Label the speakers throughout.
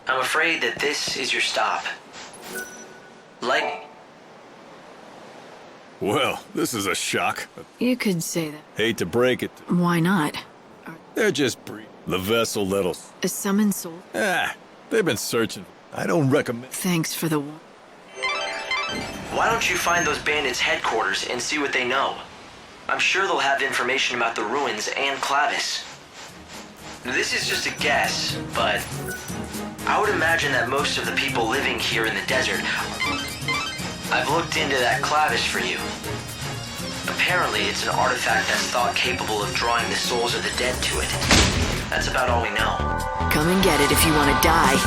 Speaker 1: I'm afraid that this is your stop. Lightning.
Speaker 2: Well, this is a shock.
Speaker 3: You could say that.
Speaker 2: Hate to break it.
Speaker 3: Why not?
Speaker 2: They're just the vessel that'll...
Speaker 3: A summoned soul?
Speaker 2: They've been searching. I don't recommend...
Speaker 3: Thanks for the...
Speaker 1: Why don't you find those bandits' headquarters and see what they know? I'm sure they'll have information about the ruins and Clavis. This is just a guess, but I would imagine that most of the people living here in the desert... I've looked into that Clavis for you. Apparently, it's an artifact that's thought capable of drawing the souls of the dead to it. That's about all we know.
Speaker 3: Come and get it if you want to die.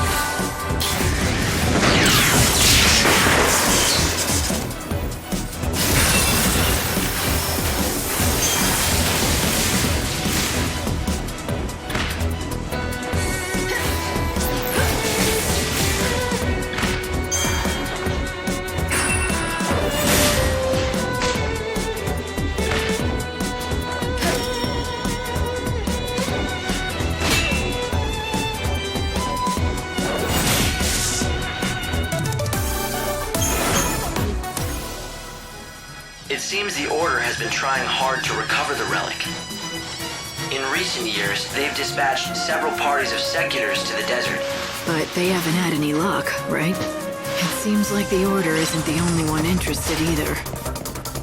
Speaker 1: It seems the Order has been trying hard to recover the relic. In recent years, they've dispatched several parties of seculars to the desert.
Speaker 3: But they haven't had any luck, right? It seems like the Order isn't the only one interested either.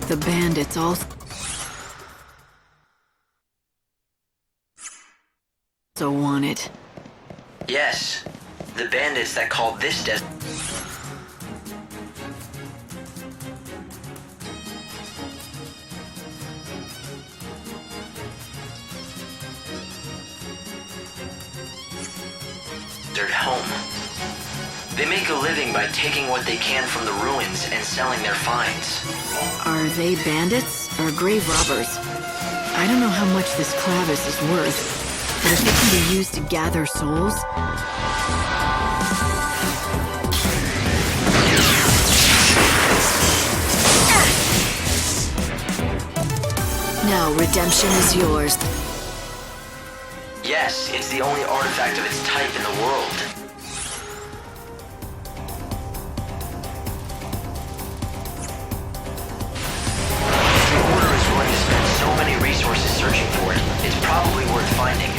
Speaker 3: The bandits also want it.
Speaker 1: Yes, the bandits that called this desert. Home. They make a living by taking what they can from the ruins and selling their finds.
Speaker 3: Are they bandits or grave robbers? I don't know how much this Clavis is worth, but if it can be used to gather souls... Now redemption is yours.
Speaker 1: Yes, it's the only artifact of its type in the world. The Order is willing to spend so many resources searching for it. It's probably worth finding.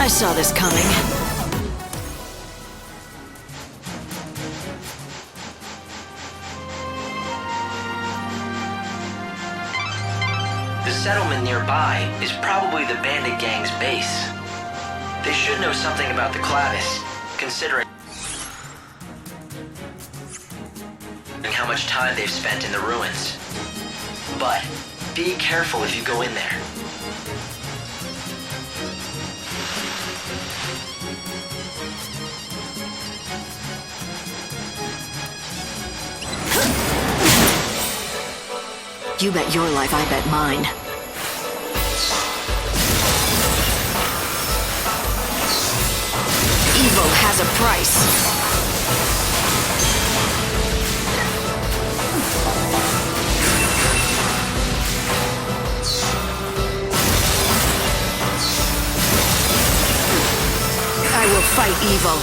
Speaker 3: I saw this coming.
Speaker 1: The settlement nearby is probably the bandit gang's base. They should know something about the Clavis, considering how much time they've spent in the ruins. But be careful if you go in there.
Speaker 3: You bet your life, I bet mine. Evil has a price. I will fight evil.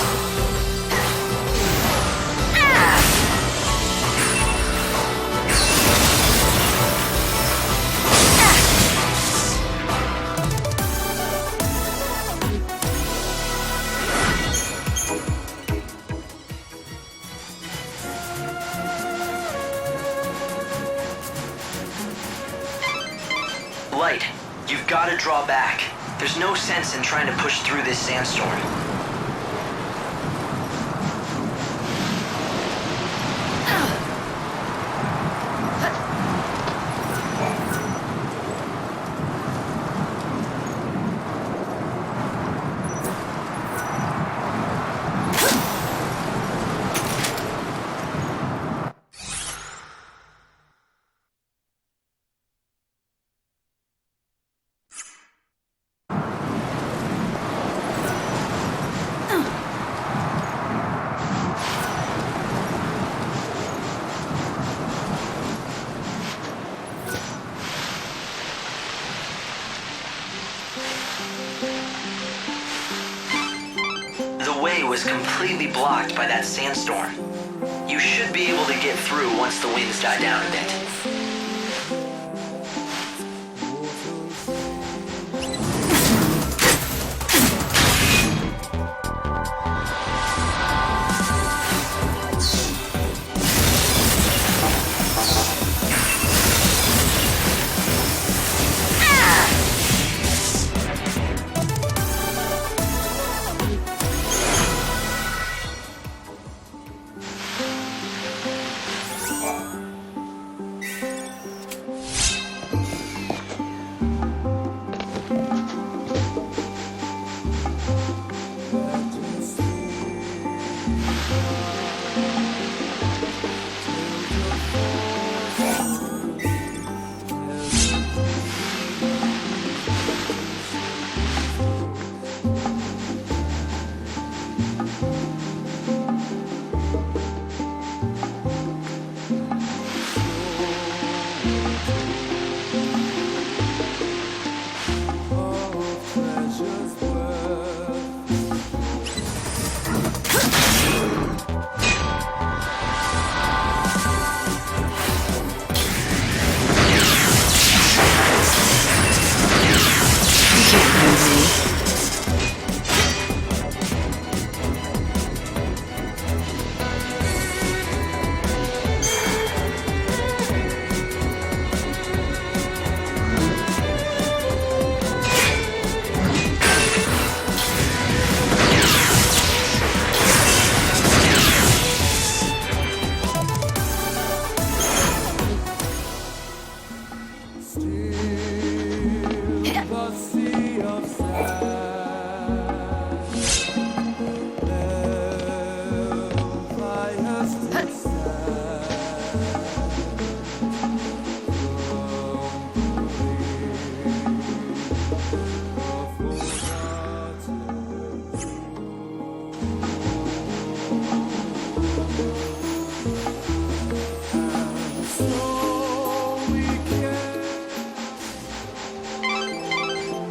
Speaker 1: Light, you've got to draw back. There's no sense in trying to push through this sandstorm. The way was completely blocked by that sandstorm. You should be able to get through once the winds die down a bit.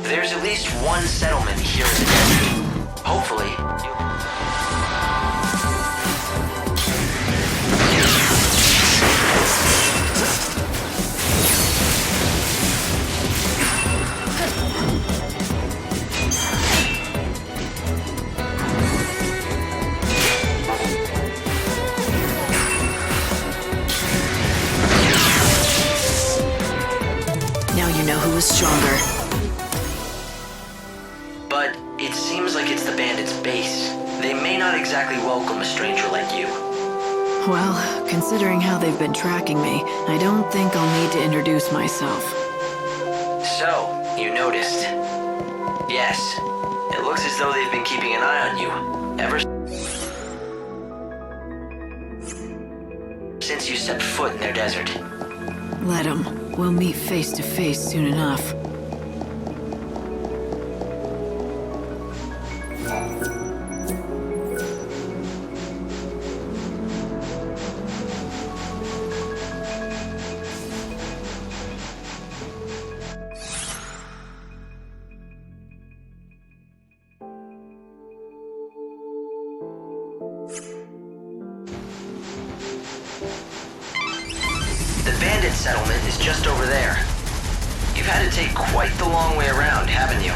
Speaker 1: There's at least one settlement here in the desert. Hopefully.
Speaker 3: Now you know who is stronger.
Speaker 1: But it seems like it's the bandits' base. They may not exactly welcome a stranger like you.
Speaker 3: Well, considering how they've been tracking me, I don't think I'll need to introduce myself.
Speaker 1: So, you noticed. Yes, it looks as though they've been keeping an eye on you ever since you stepped foot in their desert.
Speaker 3: Let 'em. We'll meet face to face soon enough.
Speaker 1: The bandit settlement is just over there. You've had to take quite the long way around, haven't you?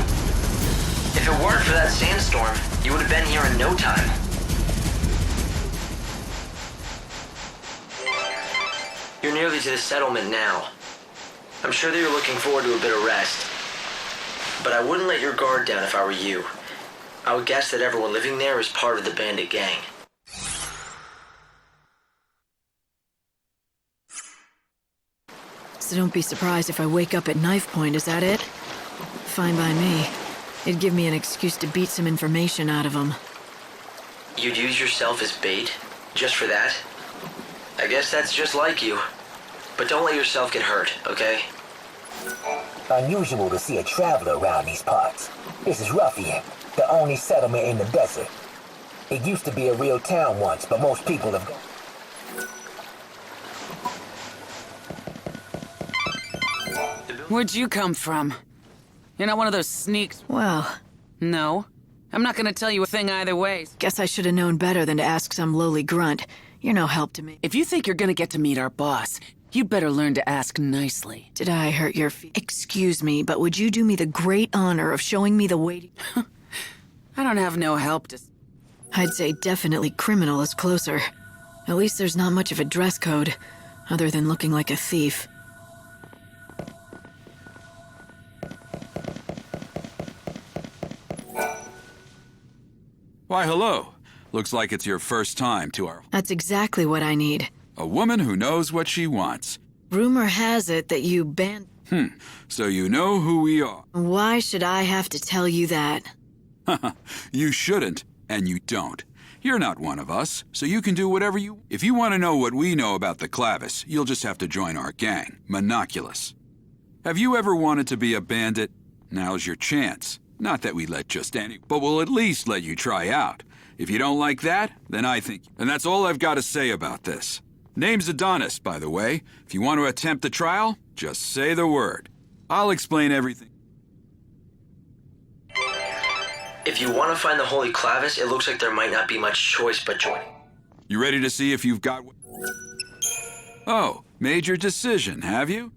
Speaker 1: If it weren't for that sandstorm, you would have been here in no time. You're nearly to the settlement now. I'm sure that you're looking forward to a bit of rest. But I wouldn't let your guard down if I were you. I would guess that everyone living there is part of the bandit gang.
Speaker 3: So don't be surprised if I wake up at knife point, is that it? Fine by me. It'd give me an excuse to beat some information out of them.
Speaker 1: You'd use yourself as bait? Just for that? I guess that's just like you. But don't let yourself get hurt, okay?
Speaker 4: Unusual to see a traveler around these parts. This is Ruffian, the only settlement in the desert. It used to be a real town once, but most people have gone.
Speaker 5: Where'd you come from? You're not one of those sneaks.
Speaker 3: Well,
Speaker 5: No. I'm not gonna tell you a thing either way.
Speaker 3: guess I should have known better than to ask some lowly grunt. You're no help to me.
Speaker 5: If you think you're gonna get to meet our boss, you'd better learn to ask nicely.
Speaker 3: Did I hurt your Excuse me, but would you do me the great honor of showing me the way to...
Speaker 5: I don't have no help to...
Speaker 3: I'd say definitely criminal is closer. At least there's not much of a dress code, other than looking like a thief.
Speaker 6: Why, hello. Looks like it's your first time to our...
Speaker 3: That's exactly what I need.
Speaker 6: A woman who knows what she wants.
Speaker 3: Rumor has it that you banned...
Speaker 6: So you know who we are.
Speaker 3: Why should I have to tell you that?
Speaker 6: You shouldn't, and you don't. You're not one of us, so you can do whatever you... If you want to know what we know about the Clavis, you'll just have to join our gang, Monoculus. Have you ever wanted to be a bandit? Now's your chance. Not that we let just any, but we'll at least let you try out. If you don't like that, then I think... And that's all I've got to say about this. Name's Adonis, by the way. If you want to attempt the trial, just say the word. I'll explain everything.
Speaker 1: If you want to find the Holy Clavis, it looks like there might not be much choice but joining.
Speaker 6: You ready to see if you've got... Oh, made your decision, have you?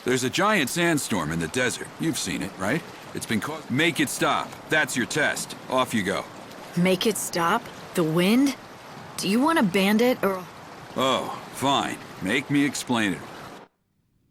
Speaker 6: There's a giant sandstorm in the desert. You've seen it, right? It's been caused... Make it stop. That's your test. Off you go.
Speaker 3: Make it stop? The wind? Do you want a bandit or...
Speaker 6: Oh, fine. Make me explain it.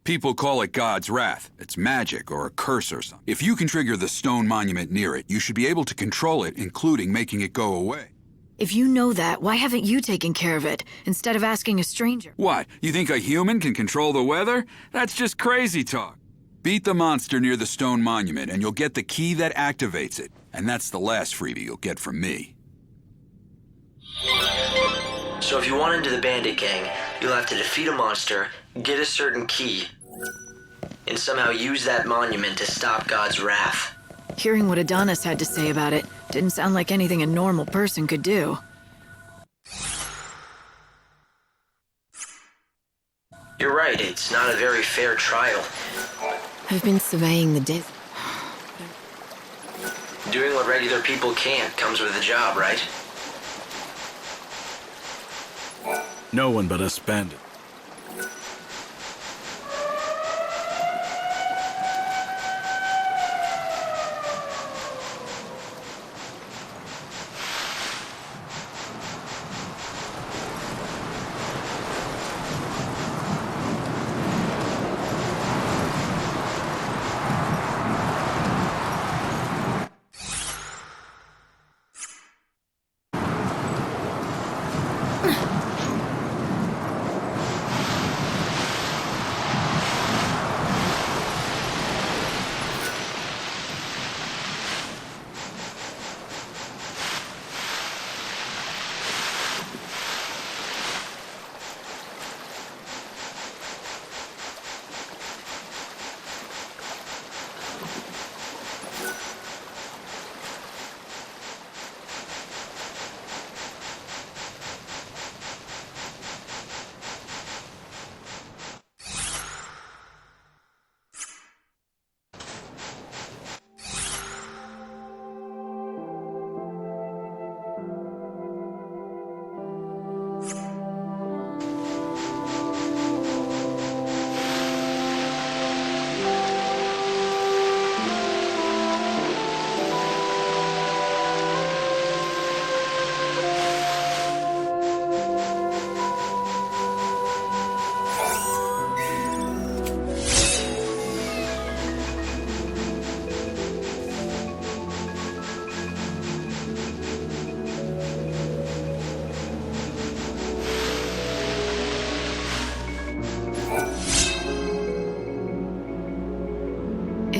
Speaker 6: People call it God's wrath. It's magic or a curse or something. If you can trigger the stone monument near it, you should be able to control it, including making it go away.
Speaker 3: If you know that, why haven't you taken care of it, instead of asking a stranger?
Speaker 6: What? You think a human can control the weather? That's just crazy talk. Beat the monster near the stone monument, and you'll get the key that activates it. And that's the last freebie you'll get from me.
Speaker 1: So if you want into the bandit gang, you'll have to defeat a monster, get a certain key, and somehow use that monument to stop God's wrath.
Speaker 3: Hearing what Adonis had to say about it didn't sound like anything a normal person could do.
Speaker 1: You're right, it's not a very fair trial.
Speaker 3: I've been surveying the desert.
Speaker 1: Doing what regular people can't comes with the job, right?
Speaker 2: No one but us bandits.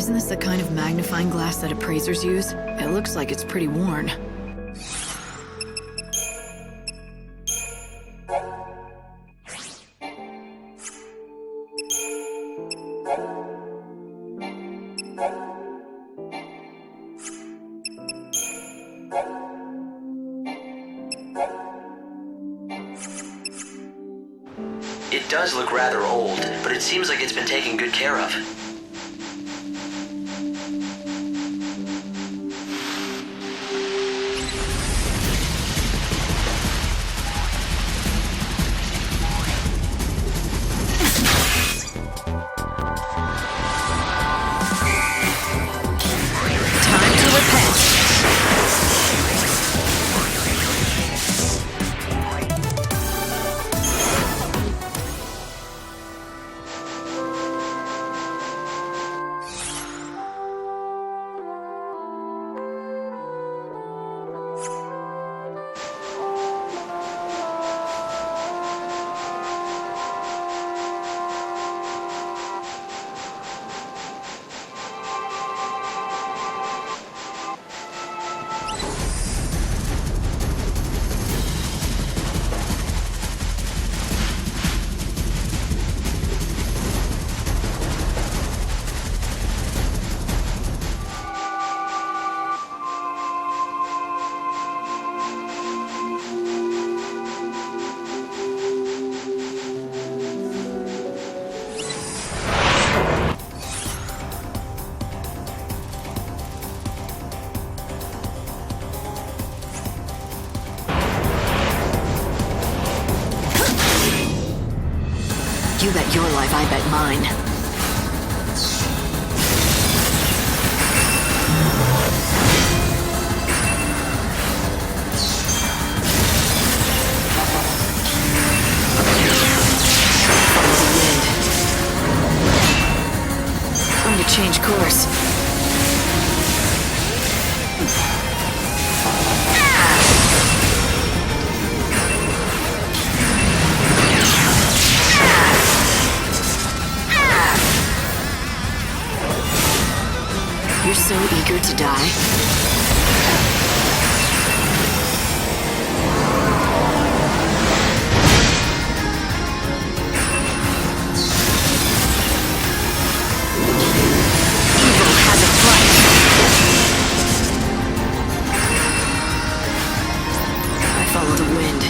Speaker 3: Isn't this the kind of magnifying glass that appraisers use? It looks like it's pretty worn.
Speaker 1: It does look rather old, but it seems like it's been taken good care of.
Speaker 3: Time to repent. You bet your life, I bet mine. Going to change course. You're so eager to die. Evil has a price. I follow the wind.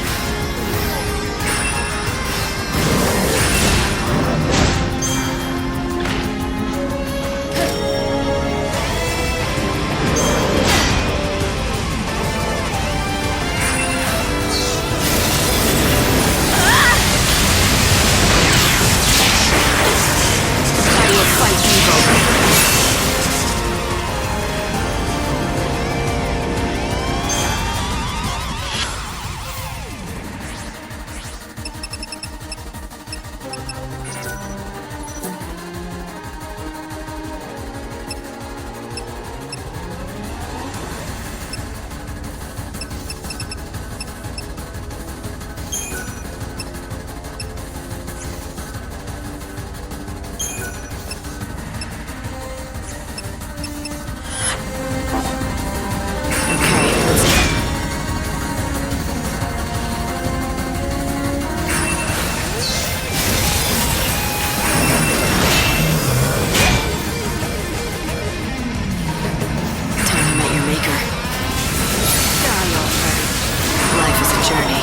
Speaker 3: Life is a journey.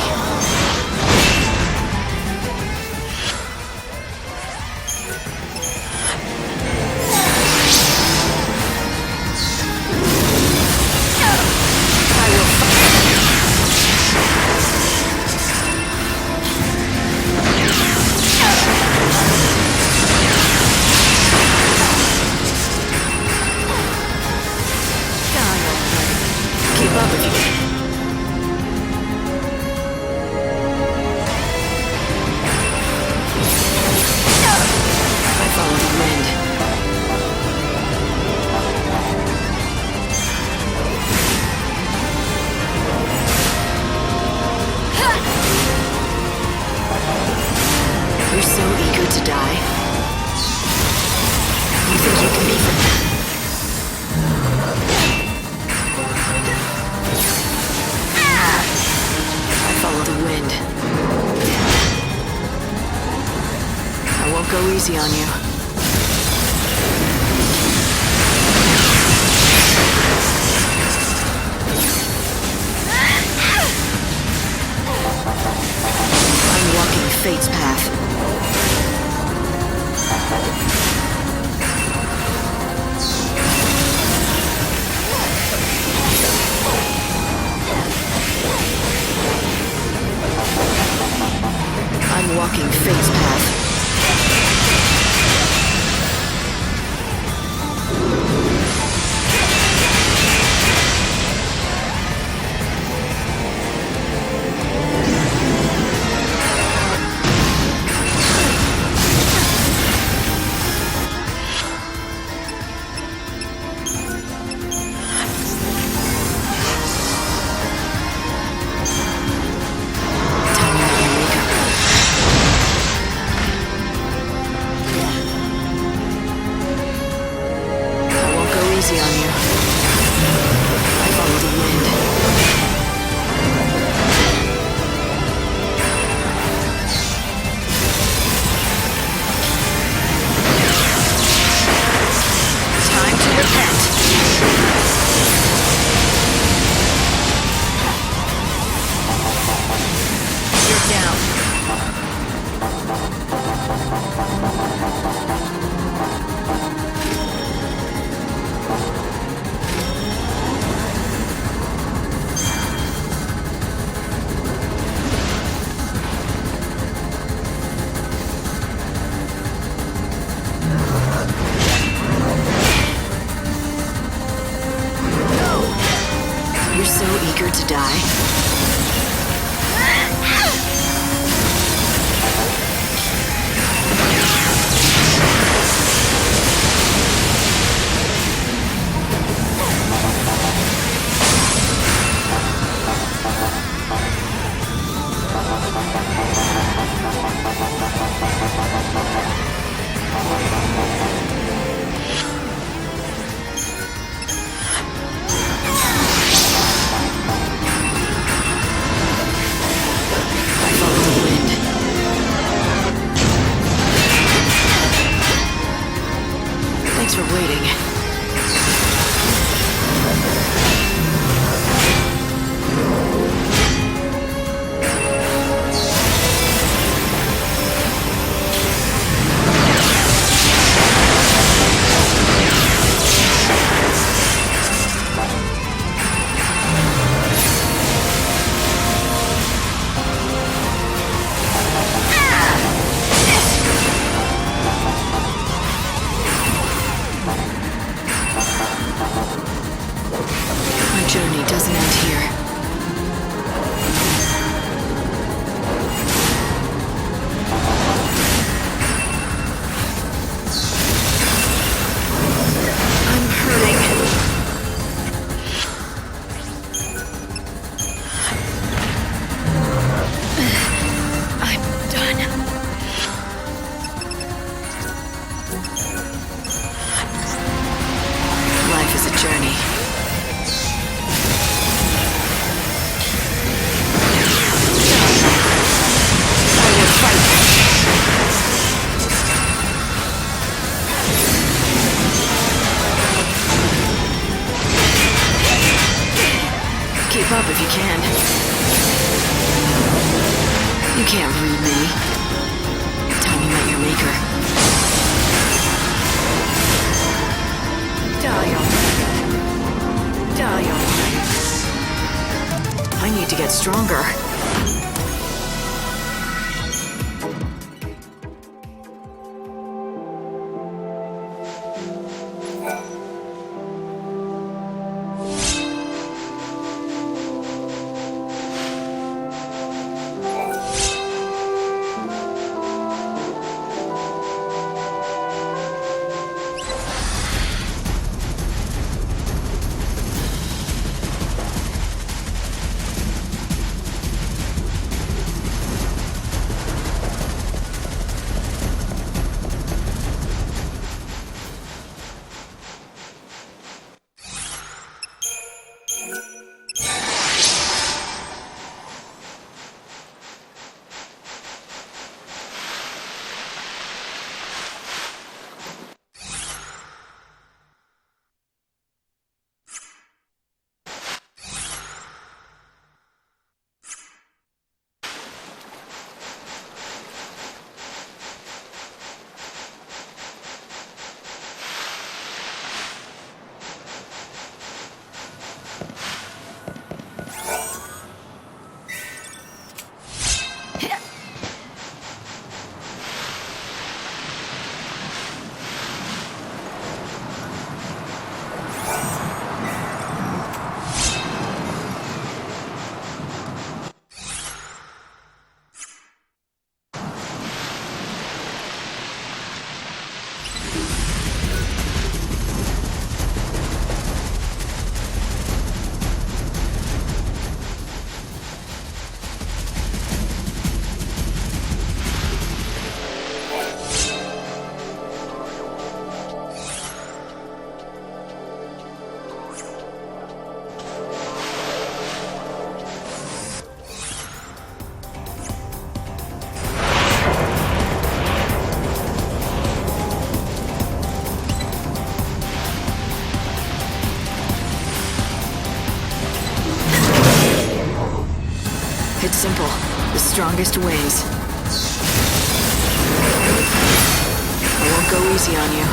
Speaker 3: Keep up with you. I follow the wind. You're so eager to die. You think you can be go easy on you. I'm walking fate's path. I'm walking fate's path. Easy on you. I follow the wind. Time to repent. You're down. You're so eager to die. Thanks for waiting. My journey doesn't end here. I'm hurting. I'm done. Life is a journey. I will fight. Keep up if you can. You can't read me. Time you met your maker. Die already. Die already. I need to get stronger. It's simple. The strongest wins. I won't go easy on you.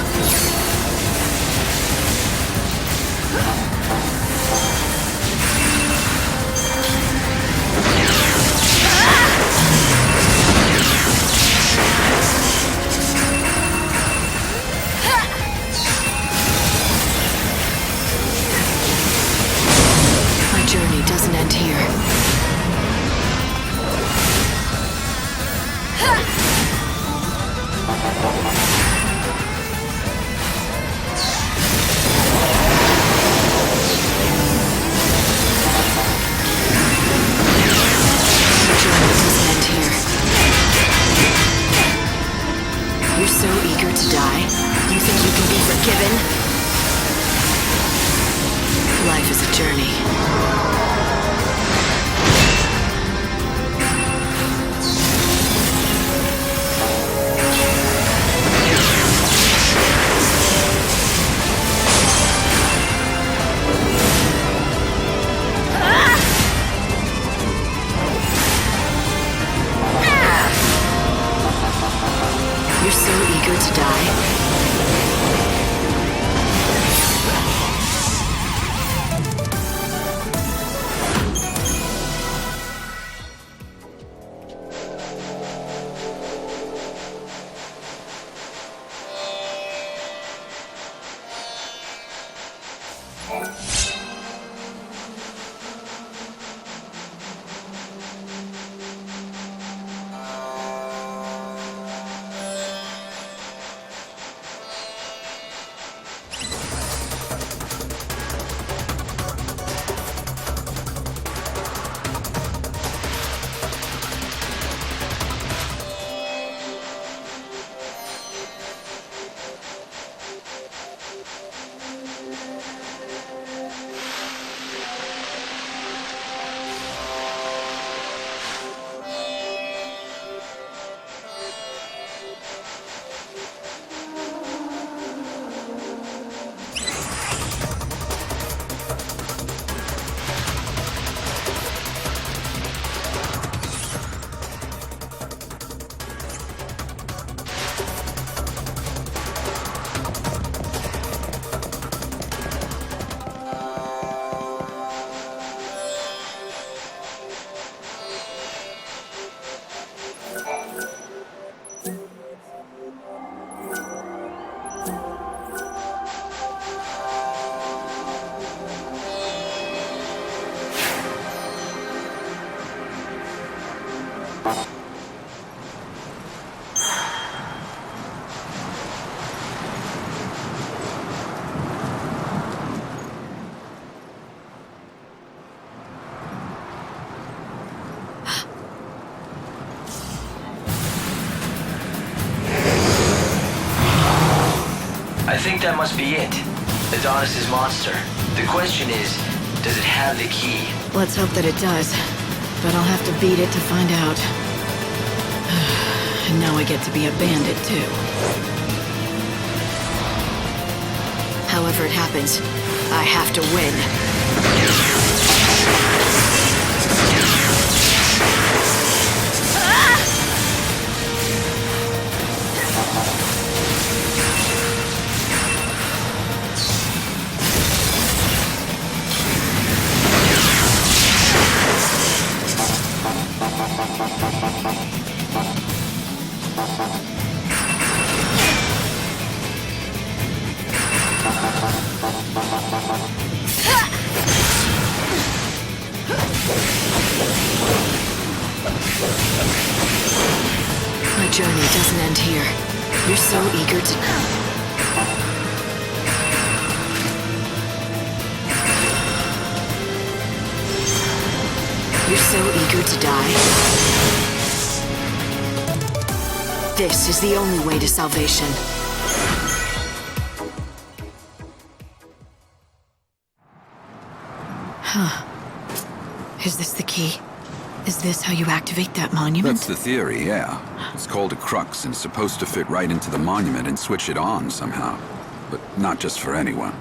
Speaker 3: My journey doesn't end here. You're so eager to die? You think you can be forgiven? Life is a journey. You're so eager to die?
Speaker 1: I think that must be it. Adonis's monster. The question is, does it have the key?
Speaker 3: Let's hope that it does. But I'll have to beat it to find out. And now I get to be a bandit, too. However it happens, I have to win. My journey doesn't end here. You're so eager to... You're so eager to die. This is the only way to salvation. Huh. Is this the key? Is this how you activate that monument?
Speaker 6: That's the theory, yeah. It's called a crux and it's supposed to fit right into the monument and switch it on somehow. But not just for anyone.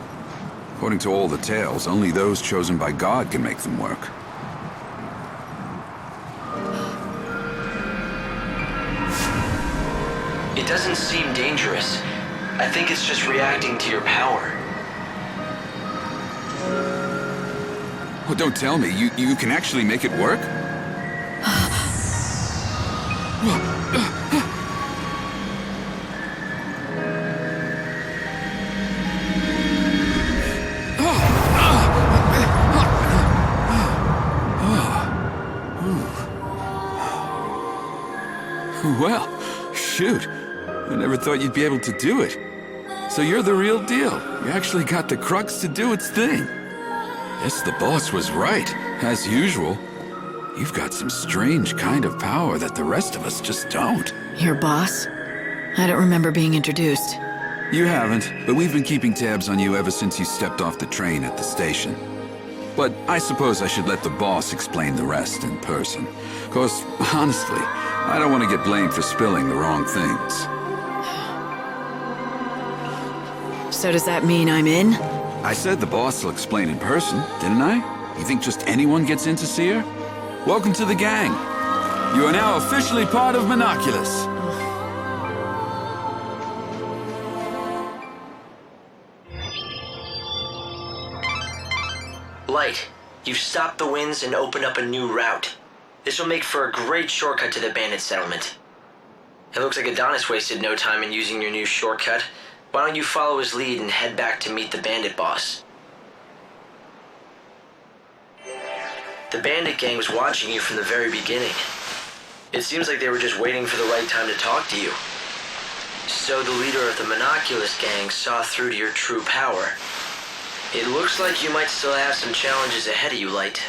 Speaker 6: According to all the tales, only those chosen by God can make them work.
Speaker 1: It doesn't seem dangerous. I think it's just reacting to your power.
Speaker 6: Oh, don't tell me. You can actually make it work? Well, shoot. I never thought you'd be able to do it. So you're the real deal. You actually got the crux to do its thing. Guess the boss was right, as usual. You've got some strange kind of power that the rest of us just don't.
Speaker 3: Your boss? I don't remember being introduced.
Speaker 6: You haven't, but we've been keeping tabs on you ever since you stepped off the train at the station. But I suppose I should let the boss explain the rest in person. 'Cause, honestly, I don't want to get blamed for spilling the wrong things.
Speaker 3: So does that mean I'm in?
Speaker 6: I said the boss will explain in person, didn't I? You think just anyone gets in to see her? Welcome to the gang. You are now officially part of Monoculus.
Speaker 1: Light, you've stopped the winds and opened up a new route. This will make for a great shortcut to the bandit settlement. It looks like Adonis wasted no time in using your new shortcut. Why don't you follow his lead and head back to meet the bandit boss? The bandit gang was watching you from the very beginning. It seems like they were just waiting for the right time to talk to you. So the leader of the Monoculus gang saw through to your true power. It looks like you might still have some challenges ahead of you, Light.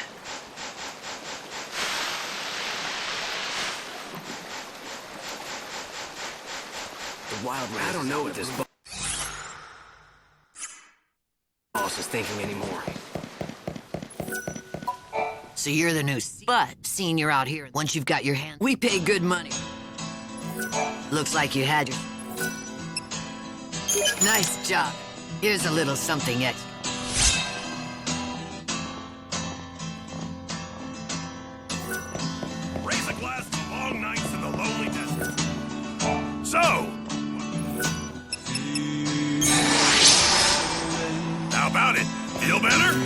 Speaker 7: The Wild Red. I don't know what this boss is thinking anymore.
Speaker 8: So you're the new but seeing you're out here, once you've got your hand, we pay good money. Looks like you had your... Nice job. Here's a little something extra.
Speaker 9: Raise a glass to long nights in the lonely desert. So, how about it? Feel better?